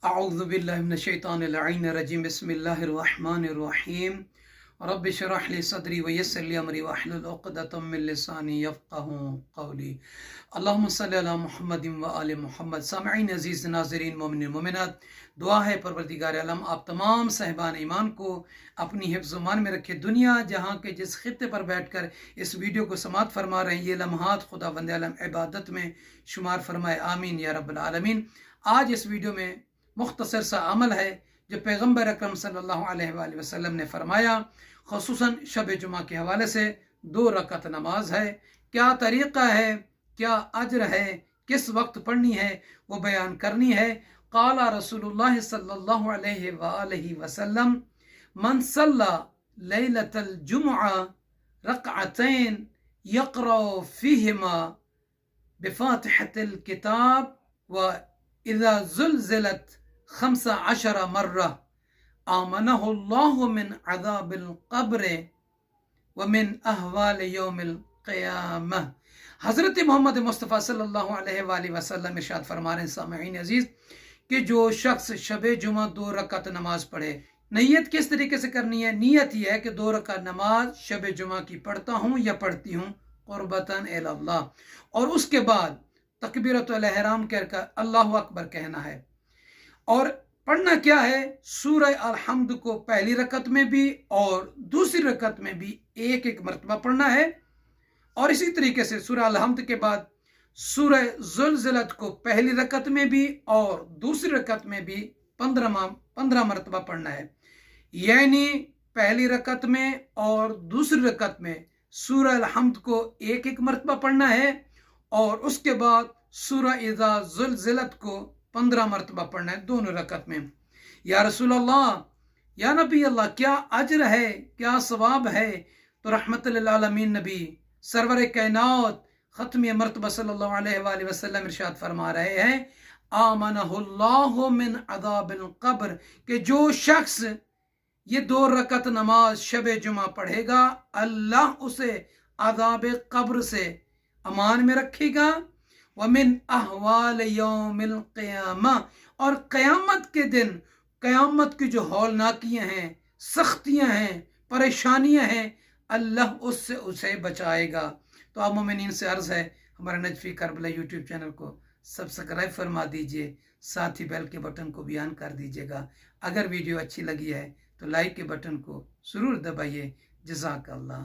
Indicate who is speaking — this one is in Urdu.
Speaker 1: اعوذ باللہ من الشیطان اللعین الرجیم بسم اللہ الرحمن الرحیم رب اشرح لی صدری ویسر لی امری واحلل عقدۃ من لسانی یفقہوا قولی اللہم صلی علی محمد و آل محمد۔ سامعین عزیز، ناظرین، مومنین مومنات، دعا ہے پروردگار عالم آپ تمام صاحبان ایمان کو اپنی حفظ و امان میں رکھے۔ دنیا جہاں کے جس خطے پر بیٹھ کر اس ویڈیو کو سماعت فرما رہے ہیں، یہ لمحات خدا بند عالم عبادت میں شمار فرمائے، آمین یا رب العالمین۔ آج اس ویڈیو میں مختصر سا عمل ہے جو پیغمبر اکرم صلی اللہ علیہ وآلہ وسلم نے فرمایا، خصوصاً شب جمعہ کے حوالے سے۔ 2 رکعت نماز ہے، کیا طریقہ ہے، کیا اجر ہے، کس وقت پڑھنی ہے، وہ بیان کرنی ہے۔ قال رسول اللہ صلی اللہ علیہ وآلہ وسلم من صلی لیلۃ الجمعہ رکعتین یقرأ فیہما بفاتحۃ الکتاب وَإِذَا زُلْزِلَتْ 15 مرہ آمنہ اللہ من عذاب القبر ومن احوال یوم القیامہ۔ حضرت محمد مصطفیٰ صلی اللہ علیہ وآلہ وسلم ارشاد فرما رہے ہیں، سامعین عزیز، کہ جو شخص شب جمعہ 2 رکعت نماز پڑھے، نیت کس طریقے سے کرنی ہے؟ نیت یہ ہے کہ 2 رکعت نماز شب جمعہ کی پڑھتا ہوں یا پڑھتی ہوں قربتاً الی اللہ، اور اس کے بعد تکبیرۃ الاحرام کہہ کر اللہ اکبر کہنا ہے۔ اور پڑھنا کیا ہے؟ سورہ الحمد کو پہلی رکعت میں بھی اور دوسری رکعت میں بھی ایک مرتبہ پڑھنا ہے، اور اسی طریقے سے سورہ الحمد کے بعد سورہ زلزلت کو پہلی رکعت میں بھی اور دوسری رکعت میں بھی 15 مرتبہ پڑھنا ہے۔ یعنی پہلی رکعت میں اور دوسری رکعت میں سورہ الحمد کو ایک مرتبہ پڑھنا ہے، اور اس کے بعد سورہ اذا زلزلت کو 15 مرتبہ پڑھنا ہے دونوں رکعت میں۔ یا رسول اللہ، یا نبی اللہ، کیا اجر ہے، کیا ثواب ہے؟ تو رحمت للعالمین نبی سرور کائنات ختم مرتبہ صلی اللہ علیہ وآلہ وسلم ارشاد فرما رہے ہیں، آمنہ اللہ من عذاب القبر، کہ جو شخص یہ 2 رکعت نماز شب جمعہ پڑھے گا، اللہ اسے عذاب قبر سے امان میں رکھے گا، ومن احوال یوم القیامہ، اور قیامت کے دن قیامت کی جو ہولناکیاں ہیں، سختیاں ہیں، پریشانیاں ہیں، اللہ اس سے اسے بچائے گا۔ تو آپ مومنین سے عرض ہے، ہمارے نجفی کربلا یوٹیوب چینل کو سبسکرائب فرما دیجئے، ساتھ ہی بیل کے بٹن کو بھی آن کر دیجئے گا۔ اگر ویڈیو اچھی لگی ہے تو لائک کے بٹن کو ضرور دبائیے۔ جزاک اللہ۔